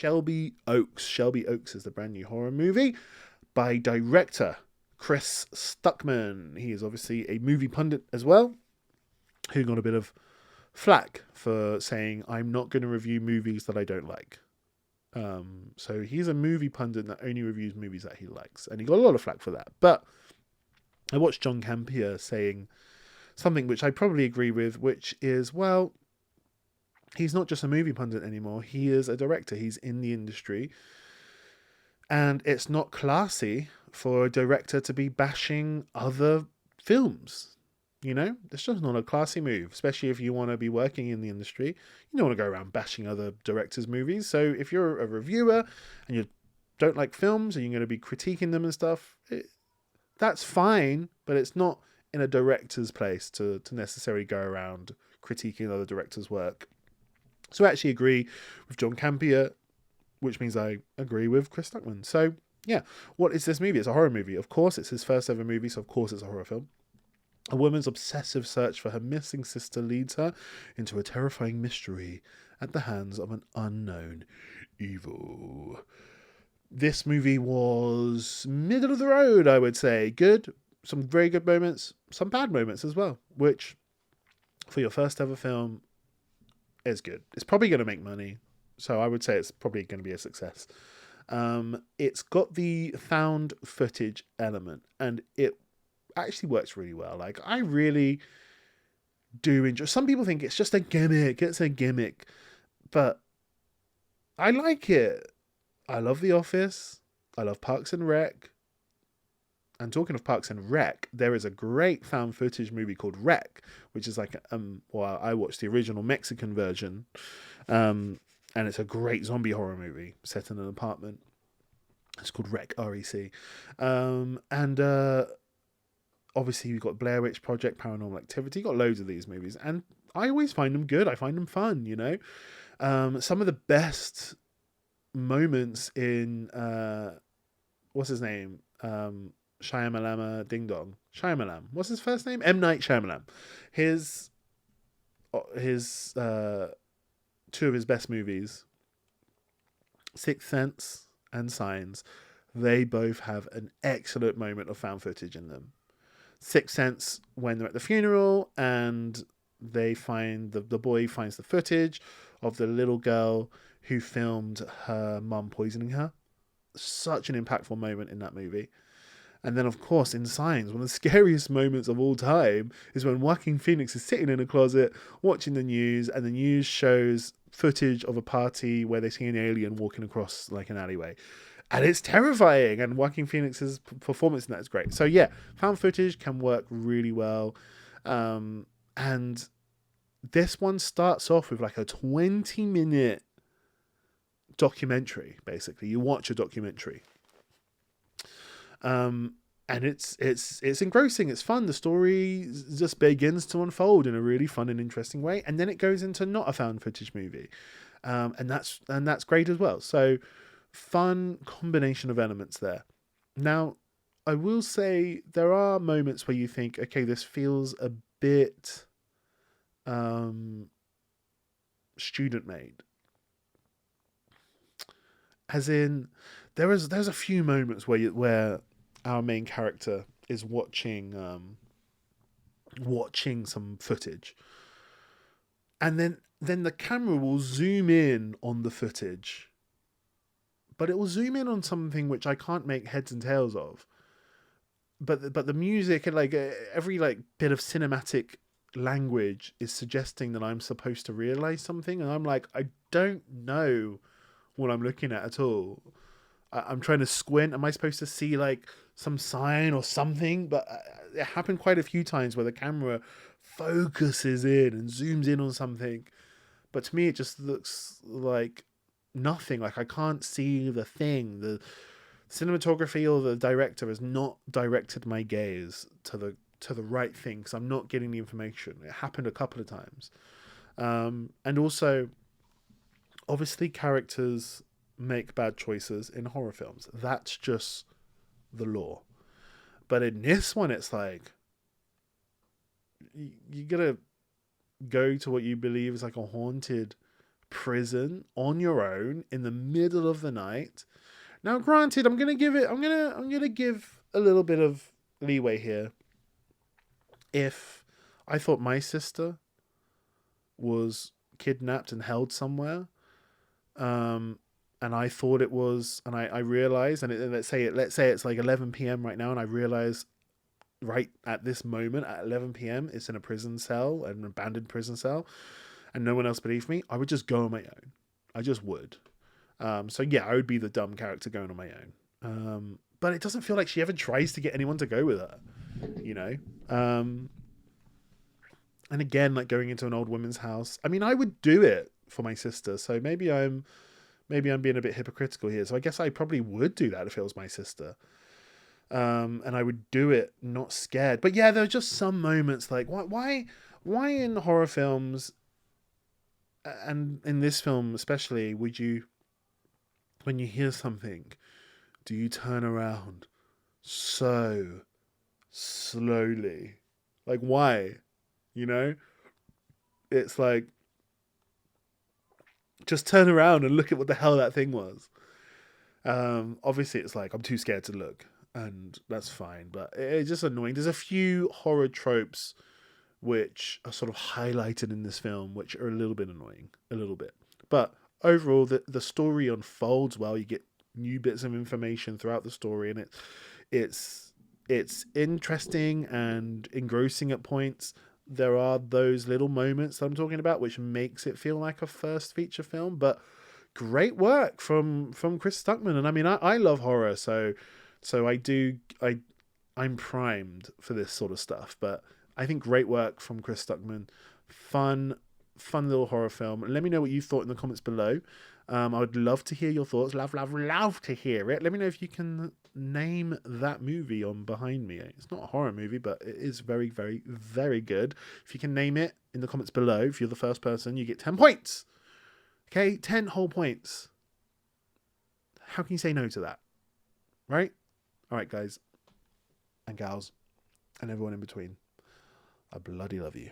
Shelby Oaks. Shelby Oaks is the brand new horror movie by director Chris Stuckman. He is obviously a movie pundit as well, who got a bit of flack for saying, I'm not going to review movies that I don't like. So he's a movie pundit that only reviews movies that he likes. And he got a lot of flack for that. But I watched John Campea saying something which I probably agree with, which is, well, he's not just a movie pundit anymore. He is a director. He's in the industry. And it's not classy for a director to be bashing other films. You know, it's just not a classy move, especially if you want to be working in the industry. You don't want to go around bashing other directors' movies. So if you're a reviewer and you don't like films and you're going to be critiquing them and stuff, that's fine, but it's not in a director's place to necessarily go around critiquing other directors' work. So I actually agree with John Campea, which means I agree with Chris Stuckman. So yeah, what is this movie? It's a horror movie. Of course, it's his first ever movie, so of course it's a horror film. A woman's obsessive search for her missing sister leads her into a terrifying mystery at the hands of an unknown evil. This movie was middle of the road, I would say. Good, some very good moments, some bad moments as well, which for your first ever film is good. It's probably going to make money, so I would say it's probably going to be a success. It's got the found footage element, and it actually works really well. Like, I really do enjoy. Some people think it's just a gimmick. It's a gimmick, but I like it. I love The Office. I love Parks and Rec. And talking of Parks and Rec, there is a great found footage movie called Rec, which is like well, I watched the original Mexican version, and it's a great zombie horror movie set in an apartment. It's called Rec, R-E-C, and obviously you've got Blair Witch Project, Paranormal Activity. You've got loads of these movies, and I always find them good. I find them fun. You know, some of the best moments in what's his name? Shyamalan Ding Dong. Shyamalan. What's his first name? M. Night Shyamalan. His two of his best movies, Sixth Sense and Signs, they both have an excellent moment of found footage in them. Sixth Sense, when they're at the funeral and they find the boy finds the footage of the little girl who filmed her mum poisoning her. Such an impactful moment in that movie. And then, of course, in Signs, one of the scariest moments of all time is when Joaquin Phoenix is sitting in a closet watching the news, and the news shows footage of a party where they see an alien walking across like an alleyway. And it's terrifying, and Joaquin Phoenix's performance in that is great. So yeah, found footage can work really well. And this one starts off with like a 20-minute documentary, basically. You watch a documentary. And it's engrossing. It's fun. The story just begins to unfold in a really fun and interesting way, and then it goes into not a found footage movie, and that's great as well. So, fun combination of elements there. Now, I will say there are moments where you think, okay, this feels a bit student made. As in, there's a few moments where our main character is watching some footage, and then the camera will zoom in on the footage, but it will zoom in on something which I can't make heads and tails of. But the music and like every like bit of cinematic language is suggesting that I'm supposed to realize something, and I'm like, I don't know what I'm looking at all. I'm trying to squint. Am I supposed to see like some sign or something? But it happened quite a few times where the camera focuses in and zooms in on something, but to me it just looks like nothing. Like I can't see the thing. The cinematography or the director has not directed my gaze to the right thing, because I'm not getting the information. It happened a couple of times, and also, obviously, characters make bad choices in horror films. That's just the law. But in this one, it's like you gotta go to what you believe is like a haunted prison on your own in the middle of the night. Now, granted, I'm gonna give a little bit of leeway here. If I thought my sister was kidnapped and held somewhere, and I thought it was, and I realized, let's say it's like 11 p.m. right now, and I realize right at this moment at 11 p.m. it's in a prison cell, an abandoned prison cell, and no one else believed me, I would just go on my own. I just would. So yeah, I would be the dumb character going on my own. But it doesn't feel like she ever tries to get anyone to go with her, you know. And again, like going into an old woman's house. I mean, I would do it for my sister. So maybe I'm being a bit hypocritical here. So I guess I probably would do that if it was my sister. And I would do it not scared. But yeah, there are just some moments like why in horror films, and in this film especially, would you, when you hear something, do you turn around so slowly? Like, why? You know? It's like, just turn around and look at what the hell that thing was. Obviously, it's like, I'm too scared to look, and that's fine, but it's just annoying. There's a few horror tropes which are sort of highlighted in this film, which are a little bit annoying. A little bit. But overall, the story unfolds well. You get new bits of information throughout the story, and it's interesting and engrossing at points. There are those little moments that I'm talking about which makes it feel like a first feature film, but great work from Chris Stuckman. And I mean, I love horror, so I'm primed for this sort of stuff. But I think great work from Chris Stuckman. Fun little horror film. Let me know what you thought in the comments below. I would love to hear your thoughts. Love to hear it. Let me know if you can name that movie on behind me. It's not a horror movie, but it is very, very, very good. If you can name it in the comments below, if you're the first person, you get 10 points. Okay, 10 whole points. How can you say no to that? Right? All right, guys and gals and everyone in between. I bloody love you.